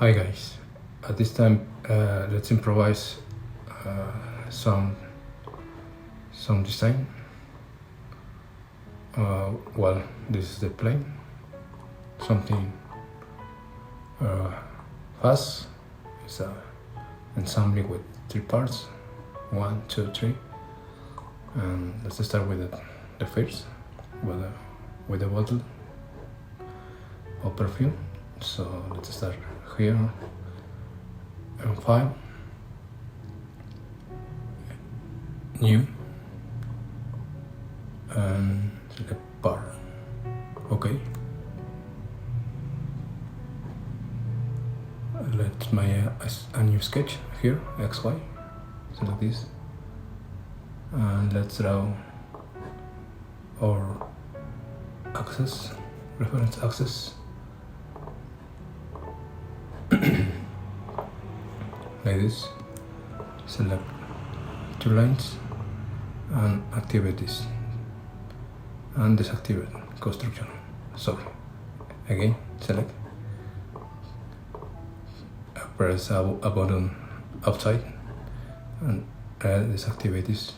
Hi guys, at this time let's improvise some design. Well, this is the plane, something fast. It's an ensemble with 3 parts, 1, 2, 3, and let's start with the first, with the bottle of perfume. So let's start here and file, new, and select part. Okay. Let's make a new sketch here, XY. Select this, and let's draw our axis, reference axis. Like this. Select 2 lines and activate this and disactivate construction. Sorry. Again, select. Press a button outside and disactivate this,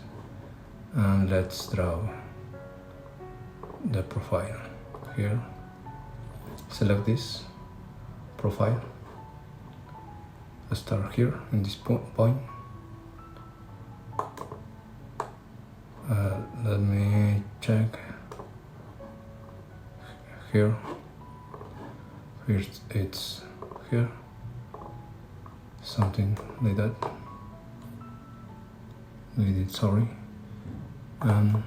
and let's draw the profile here. Select this profile. Start here in this point. Let me check here. First, it's here, something like that. Sorry, and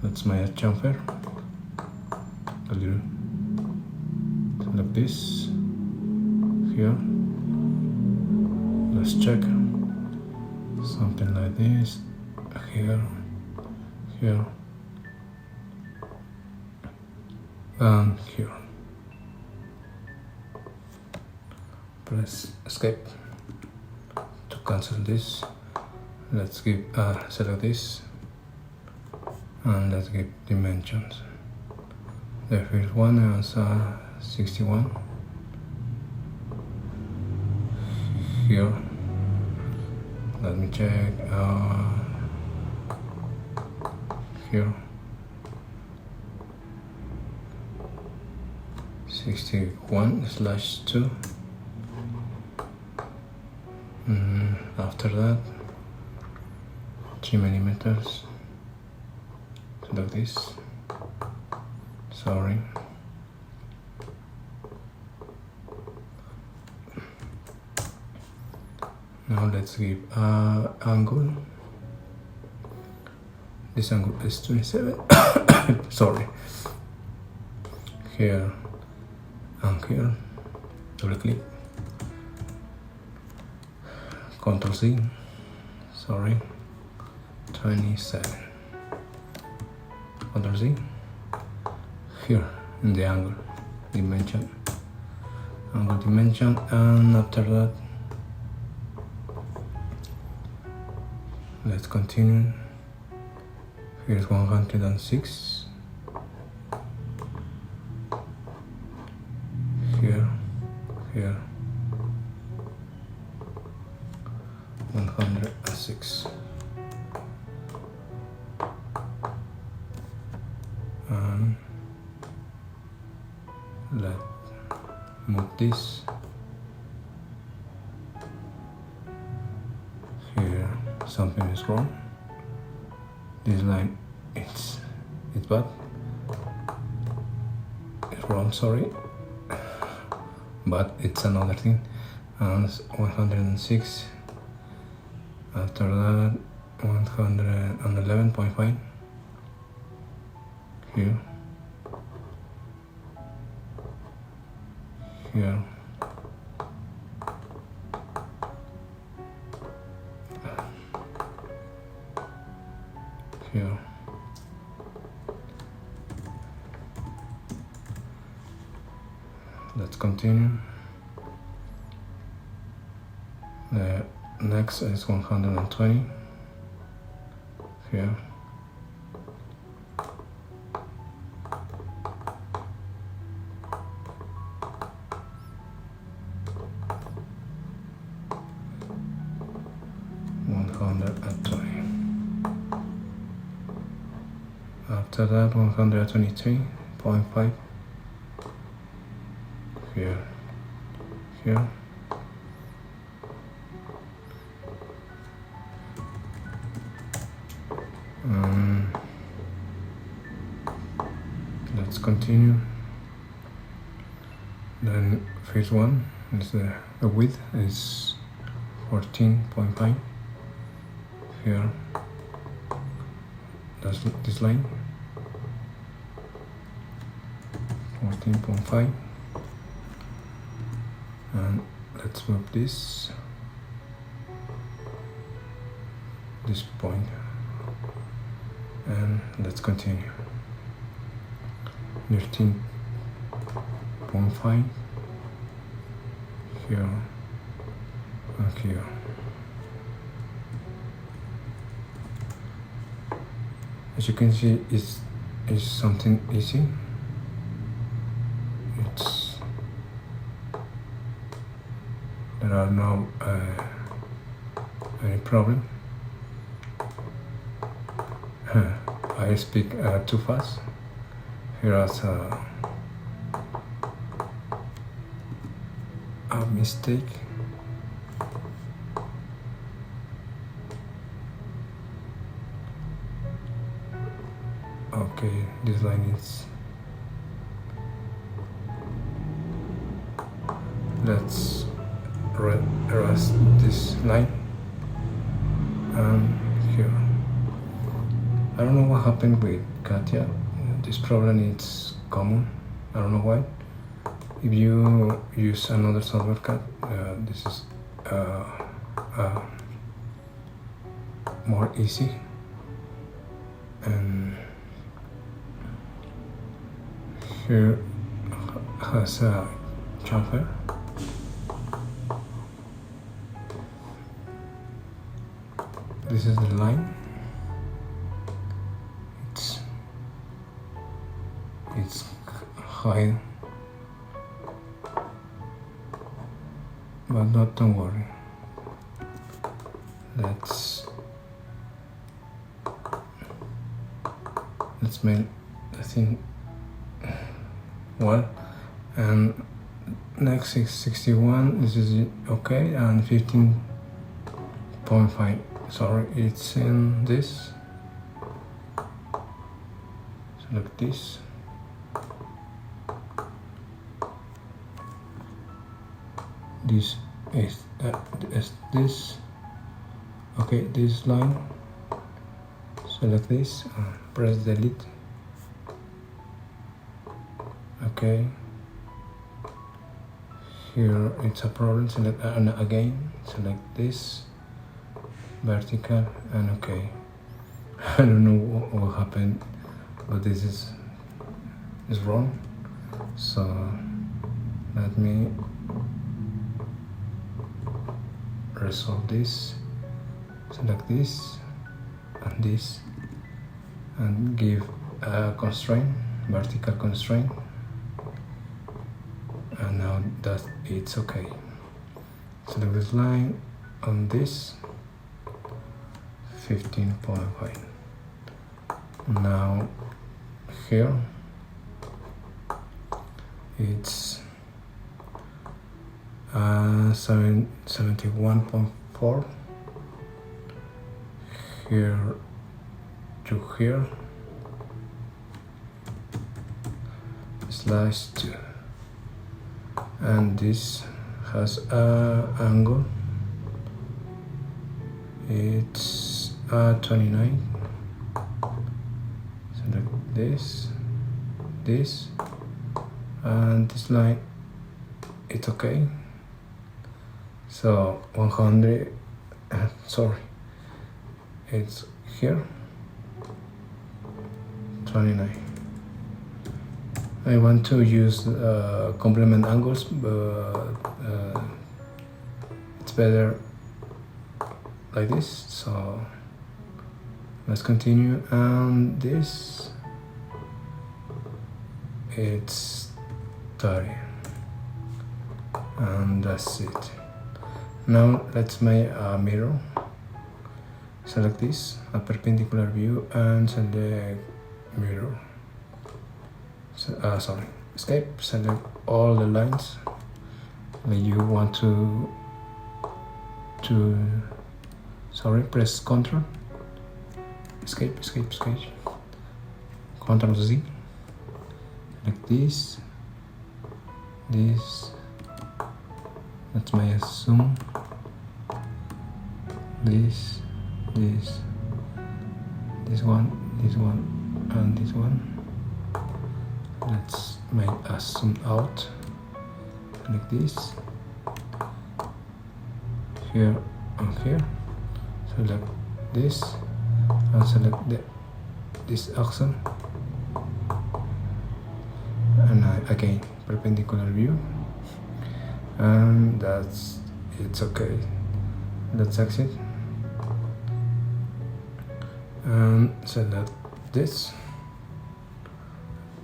let's make a chamfer. A little, select this here. Let's check something like this here, and here. Press escape to cancel this. Let's give select this, and let's give dimensions. The first one is 61 here. Let me check here, 61/2. After that, 3 millimeters. Select this. Sorry. Now let's give angle. This angle is 27. Sorry. Here and here. Double click. Ctrl C. Sorry. 27. Ctrl C. Here in the angle dimension, and after that, let's continue. Here's 106. Here, 106. And let's move this here. Something is wrong. This line, it's bad. It's wrong, sorry, but it's another thing. And 106. After that, 111.5 here. Here. Here. Let's continue. The next is 120 here. 120. After that, 123.5. Here, here. Let's continue. Then phase one is the width is 14.5. Here, that's this line, 14.5, and let's move this point, and let's continue. 13.5 here and here. As you can see, it's something easy. There are no any problem. I speak too fast. Here is a mistake. Okay, this line is. Let's erase this line and here. I don't know what happened with CATIA. This problem is common. I don't know why. If you use another software CAT, this is more easy. And here has a chamfer. This is the line. It's high, but don't worry. Let's make the thing well. And next is 61. This is okay, and 15.5. Sorry, it's in this. Select this. This is this. Okay, this line. Select this. Press delete. Okay. Here it's a problem. Select and again. Select this. Vertical and okay. I don't know what happened, but this is wrong. So let me resolve this. Select this, and give a constraint, vertical constraint, and now that it's okay. Select this line on this 15.5. Now here it's 71.4. Here to here /2, and this has a angle. It's 29. Select this, and this line. It's okay. So 100. Sorry. It's here. 29. I want to use complement angles, but it's better like this. So let's continue. And this, it's 30, and that's it. Now let's make a mirror. select this, a perpendicular view, and select mirror. Sorry, escape, select all the lines that you want to press Ctrl, escape, Ctrl Z, like this, that's my assume, this one, and this one. Let's make a zoom out, like this, here and here. Select this and select this axle, and again perpendicular view, and it's okay. Let's exit and select this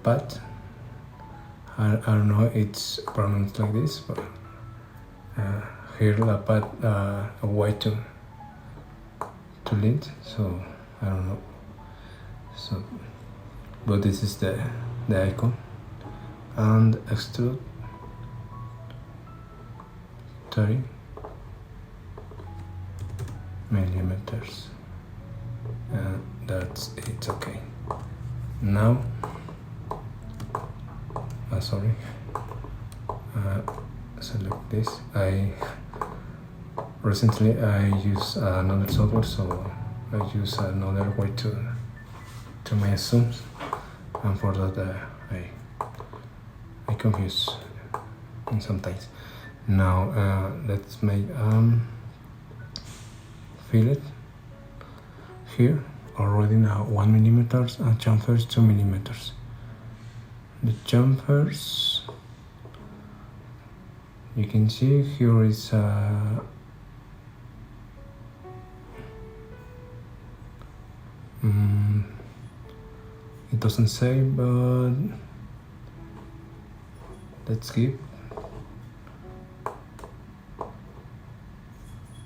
path. I don't know it's pronounced like this, but here the path a way to lead, so I don't know. So, but this is the icon, and extrude 30 millimeters, and that's it's okay. Now, sorry, select this. Recently I use another software, so I use another way to my zooms, and for that I confuse sometimes. Now let's make fillet here already now 1 millimeters, and chamfers 2 millimeters. The chamfers, you can see here is it doesn't say, but let's keep.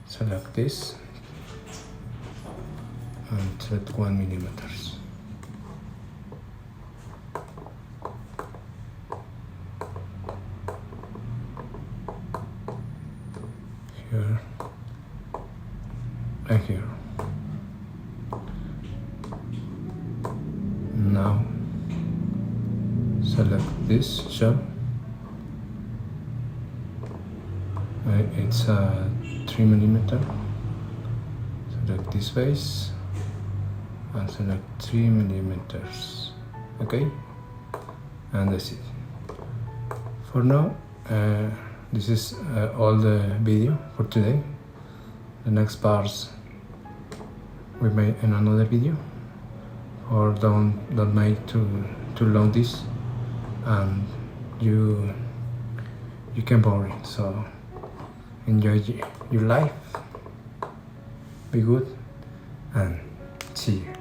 Select this and select 1 millimeters. Here and here. Now select this shell. It's 3 millimeter. Select this face and select 3 millimeters. Okay, and that's it. For now, this is all the video for today. The next parts we made in another video, or don't make too long this, and you can borrow it. So enjoy your life, be good, and see you.